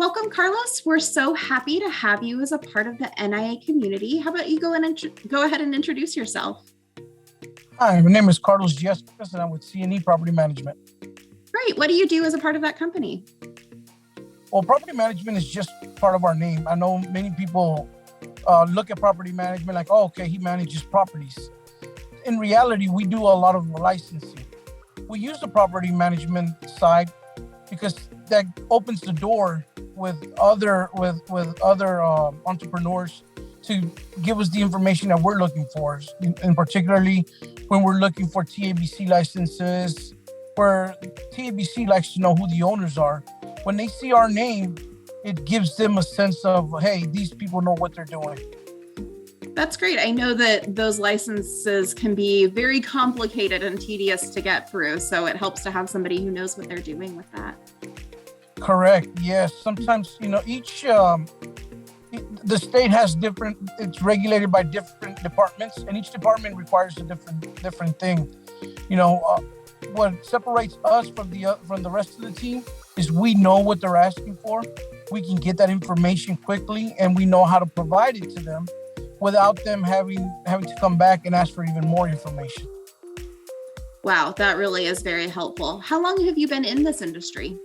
Welcome, Carlos. We're so happy to have you as a part of the NIA community. How about you go ahead and introduce yourself? Hi, my name is Carlos Yescas, and I'm with C&E Property Management. Great. What do you do as a part of that company? Well, property management is just part of our name. I know many people look at property management like, oh, okay, he manages properties. In reality, we do a lot of licensing. We use the property management side because that opens the door with other entrepreneurs to give us the information that we're looking for, and particularly when we're looking for TABC licenses, where TABC likes to know who the owners are. When they see our name, it gives them a sense of, hey, these people know what they're doing. That's great. I know that those licenses can be very complicated and tedious to get through, so it helps to have somebody who knows what they're doing with that. Correct. Yes. Sometimes, each the state has it's regulated by different departments, and each department requires a different thing. What separates us from the rest of the team is we know what they're asking for. We can get that information quickly, and we know how to provide it to them without them having to come back and ask for even more information. Wow, that really is very helpful. How long have you been in this industry?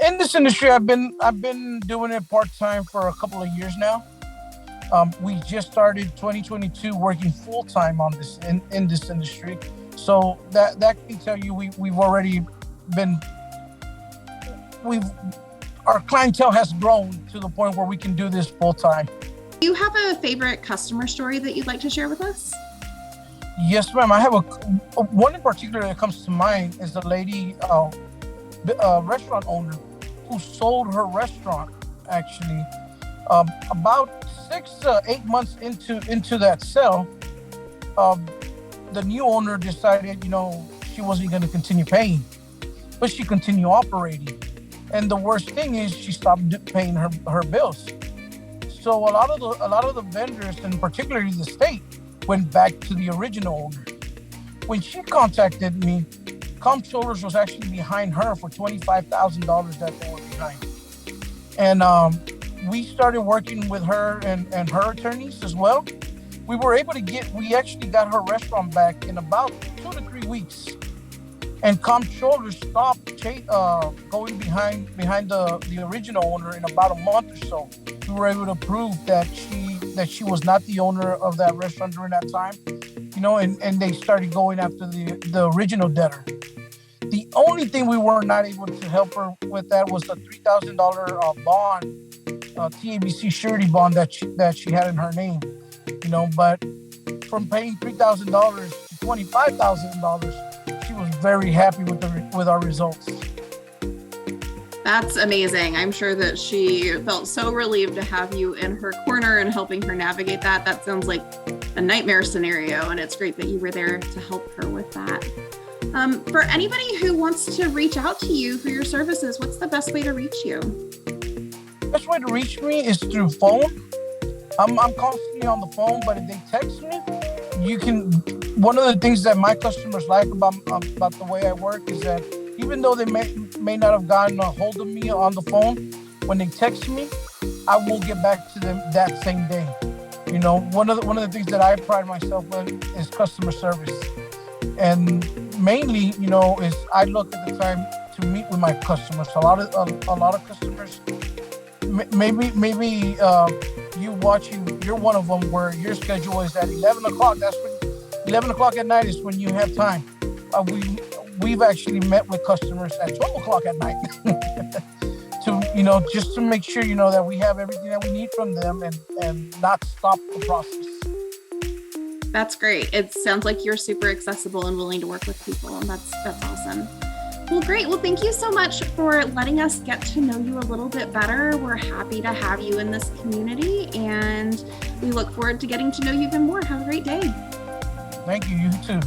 In this industry, I've been doing it part-time for a couple of years now. We just started 2022 working full-time on this in this industry. So that can tell you our clientele has grown to the point where we can do this full-time. Do you have a favorite customer story that you'd like to share with us? Yes, ma'am. I have one in particular that comes to mind is a lady, restaurant owner who sold her restaurant actually about 6 to 8 months into that sale. The new owner decided, she wasn't going to continue paying, but she continued operating. And the worst thing is she stopped paying her bills. So a lot of the vendors, and particularly the state, went back to the original owner. When she contacted me, Comptrollers was actually behind her for $25,000 that they were behind. And we started working with her and her attorneys as well. We actually got her restaurant back in about 2 to 3 weeks. And Comptrollers stopped going behind the original owner in about a month or so. We were able to prove that she was not the owner of that restaurant during that time, and they started going after the original debtor. The only thing we were not able to help her with that was the $3,000 bond, TABC surety bond that she had in her name. But from paying $3,000 to $25,000, she was very happy with our results. That's amazing. I'm sure that she felt so relieved to have you in her corner and helping her navigate that. That sounds like a nightmare scenario, and it's great that you were there to help her with that. For anybody who wants to reach out to you for your services, what's the best way to reach you? The best way to reach me is through phone. I'm constantly on the phone, but if they text me, you can. One of the things that my customers like about the way I work is that even though they may not have gotten a hold of me on the phone, when they text me, I will get back to them that same day. One of the things that I pride myself in is customer service, and mainly, is I look at the time to meet with my customers. A lot of customers, maybe you're one of them where your schedule is at 11 o'clock. 11 o'clock at night is when you have time. We've actually met with customers at 12 o'clock at night to, just to make sure, that we have everything that we need from them and not stop the process. That's great. It sounds like you're super accessible and willing to work with people, and that's awesome. Well, great. Well, thank you so much for letting us get to know you a little bit better. We're happy to have you in this community, and we look forward to getting to know you even more. Have a great day. Thank you. You too.